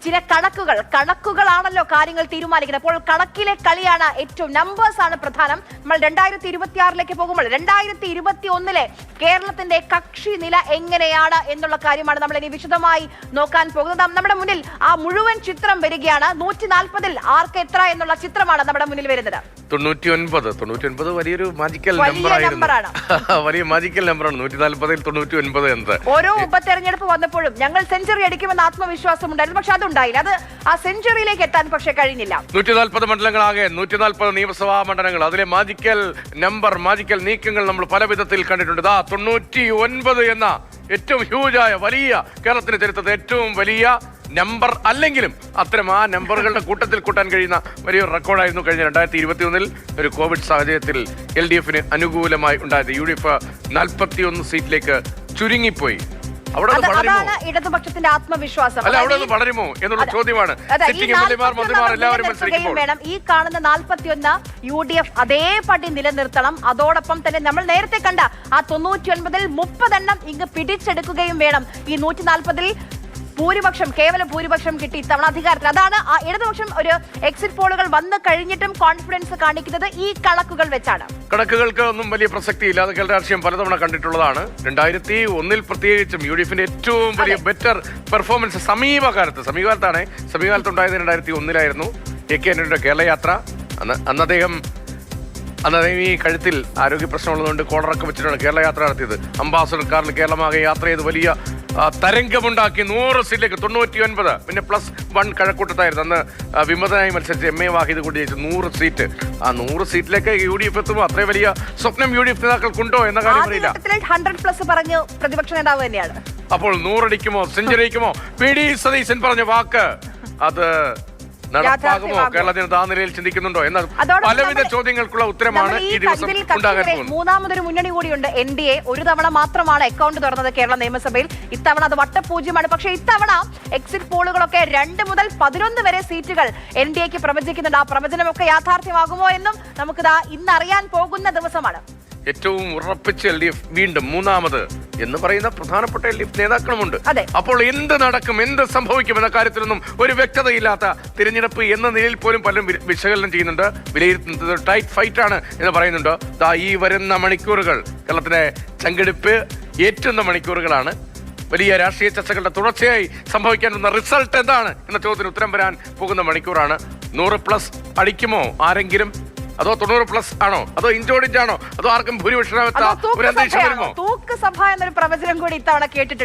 ചില കണക്കുകളാണല്ലോ കാര്യങ്ങൾ തീരുമാനിക്കുന്നത്. അപ്പോൾ കണക്കിലെ കളിയാണ് ഏറ്റവും, നമ്പേഴ്സ് ആണ് പ്രധാനം. നമ്മൾ 2026 പോകുമ്പോൾ 2021 കേരളത്തിന്റെ കക്ഷി നില എങ്ങനെയാണ് എന്നുള്ള കാര്യമാണ് നമ്മൾ ഇനി വിശദമായി നോക്കാൻ പോകുന്നത്. നമ്മുടെ മുന്നിൽ ആ മുഴുവൻ ചിത്രം വരികയാണ്. 140 ആർക്ക് എത്ര എന്നുള്ള ചിത്രമാണ് നമ്മുടെ മുന്നിൽ വരുന്നത്. 99 വലിയൊരു മാജിക്കൽ നമ്പറാണ്. വലിയ മാജിക്കൽ നമ്പറാണ് 140 99 എന്നത്. ഓരോ ഉപതെരഞ്ഞെടുപ്പ് വന്നപ്പോഴും ഞങ്ങൾ സെഞ്ചുറി അടിക്കുമെന്ന് ആത്മവിശ്വാസം ഉണ്ടായിരുന്നു, പക്ഷെ അതുണ്ടായില്ല. അത് ആ സെഞ്ചുറിയിലേക്ക് എത്താൻ പക്ഷെ കഴിഞ്ഞില്ല. 140 മണ്ഡലങ്ങളാകെ 140 നിയമസഭാ മണ്ഡലങ്ങൾ, അതിലെ മാജിക്കൽ നമ്പർ, മാജിക്കൽ നീക്കങ്ങൾ നമ്മൾ പല വിധത്തിൽ കണ്ടിട്ടുണ്ട്. 99 എന്ന ഏറ്റവും ഹ്യൂജായ വലിയ, കേരളത്തിന്റെ ചരിത്രത്തിൽ ഏറ്റവും വലിയ നമ്പർ അല്ലെങ്കിലും അത്തരം ആ നമ്പറുകളുടെ കൂട്ടത്തിൽ കൂട്ടാൻ കഴിയുന്ന വലിയൊരു റെക്കോർഡായിരുന്നു കഴിഞ്ഞ 2021 ഒരു കോവിഡ് സാഹചര്യത്തിൽ LDF അനുകൂലമായി ഉണ്ടായത്. UDF 41 സീറ്റിലേക്ക് ചുരുങ്ങിപ്പോയി. അതാണ് ഇടതുപക്ഷത്തിന്റെ ആത്മവിശ്വാസം. അല്ല, അവിടെ വളരുമോ എന്നുള്ള ചോദ്യമാണ്. വേണം ഈ കാണുന്ന 41 UDF അതേപടി നിലനിർത്തണം. അതോടൊപ്പം തന്നെ നമ്മൾ നേരത്തെ കണ്ട ആ 99 30 എണ്ണം ഇങ്ങ് പിടിച്ചെടുക്കുകയും വേണം. ഈ 140 ഭൂരിപക്ഷം, കേവല ഭൂരിപക്ഷം കിട്ടി ഇത്തവണ അധികാരത്തിൽ. അതാണ് ആ ഇടതുപക്ഷം ഒരു എക്സിറ്റ് പോളുകൾ വന്നു കഴിഞ്ഞിട്ടും കോൺഫിഡൻസ് കാണിക്കുന്നത് ഈ കണക്കുകൾ വെച്ചാണ്. കണക്കുകൾക്ക് ഒന്നും വലിയ പ്രസക്തിയില്ല. അത് കേരള രാഷ്ട്രീയം പലതവണ കണ്ടിട്ടുള്ളതാണ്. 2001 പ്രത്യേകിച്ചും UDFന്റെ ഏറ്റവും വലിയ ബെറ്റർ പെർഫോമൻസ് സമീപകാലത്തുണ്ടായത് 2001 AK ആന്റണിയുടെ കേരള യാത്ര. അന്ന് അദ്ദേഹം ഈ കഴുത്തിൽ ആരോഗ്യ പ്രശ്നമുള്ളതുകൊണ്ട് കോളറൊക്കെ വെച്ചിട്ടാണ് കേരള യാത്ര നടത്തിയത്. അംബാസഡർ കാറിൽ കേരളമാകെ യാത്ര ചെയ്ത് വലിയ തരംഗമുണ്ടാക്കി 100 സീറ്റിലേക്ക് 99. പിന്നെ +1 കഴക്കൂട്ടത്തായിരുന്നു. അന്ന് വിമതനായി മത്സരിച്ച് MA വാഹിദ് കൂടി ജയിച്ചു 100 സീറ്റ്. ആ 100 സീറ്റിലേക്ക് UDF എത്തുമ്പോൾ അത്രയും വലിയ സ്വപ്നം UDF നേതാക്കൾക്കുണ്ടോ എന്ന കാര്യം അറിയില്ല. 100+ പറഞ്ഞു പ്രതിപക്ഷ നേതാവ് തന്നെയാണ്. അപ്പോൾ 100 അടിക്കുമോ, സെഞ്ചുറി അടിക്കുമോ? PD സതീശൻ പറഞ്ഞ വാക്ക് അത് നടപ്പാകുമോ? കേരള ജനത ആ നിലയിൽ ചിന്തിക്കുന്നുണ്ടോ എന്ന പലവിധ ചോദ്യങ്ങൾക്കുള്ള ഉത്തരമാണ് ഈ ദിവസം ഉണ്ടാകാൻ പോകുന്നത്. മൂന്നാമതൊരു മുന്നണി കൂടിയുണ്ട് NDA. ഒരു തവണ മാത്രമാണ് അക്കൗണ്ട് തുറന്നത് കേരള നിയമസഭയിൽ. ഇത്തവണ അത് വട്ടപൂജ്യമാണ്. പക്ഷേ ഇത്തവണ എക്സിറ്റ് പോളുകളൊക്കെ 2 മുതൽ 11 വരെ സീറ്റുകൾ NDAക്ക് പ്രവചിക്കുന്നുണ്ട്. ആ പ്രവചനമൊക്കെ യാഥാർത്ഥ്യമാകുമോ എന്നും നമുക്കിതാ ഇന്ന് അറിയാൻ പോകുന്ന ദിവസമാണ്. ഏറ്റവും ഉറപ്പിച്ച് LDF വീണ്ടും മൂന്നാമത് എന്ന് പറയുന്ന പ്രധാനപ്പെട്ട LDF നേതാക്കളുമുണ്ട്. അപ്പോൾ എന്ത് നടക്കും, എന്ത് സംഭവിക്കും എന്ന കാര്യത്തിലൊന്നും ഒരു വ്യക്തതയില്ലാത്ത തിരഞ്ഞെടുപ്പ് എന്ന നിലയിൽ പോലും പലരും വിശകലനം ചെയ്യുന്നുണ്ട്, വിലയിരുത്തുന്നത്. ടൈറ്റ് ഫൈറ്റ് ആണ് എന്ന് പറയുന്നുണ്ട്. ഈ വരുന്ന മണിക്കൂറുകൾ കേരളത്തിലെ ചങ്കെടുപ്പ് ഏറ്റുന്ന മണിക്കൂറുകളാണ്. വലിയ രാഷ്ട്രീയ ചർച്ചകളുടെ തുടർച്ചയായി സംഭവിക്കാൻ വന്ന റിസൾട്ട് എന്താണ് എന്ന ചോദ്യത്തിന് ഉത്തരം വരാൻ പോകുന്ന മണിക്കൂറാണ്. 100+ അടിക്കുമോ ആരെങ്കിലും? അതോ 90+ ആണോ? അതോ ഇഞ്ചോടിഞ്ചാണോ? അതോ ആർക്കും ഭൂരിപക്ഷം തൂക്ക് സഭ എന്നൊരു പ്രവചനം കൂടി ഇത്തവണ കേട്ടിട്ടുണ്ട്.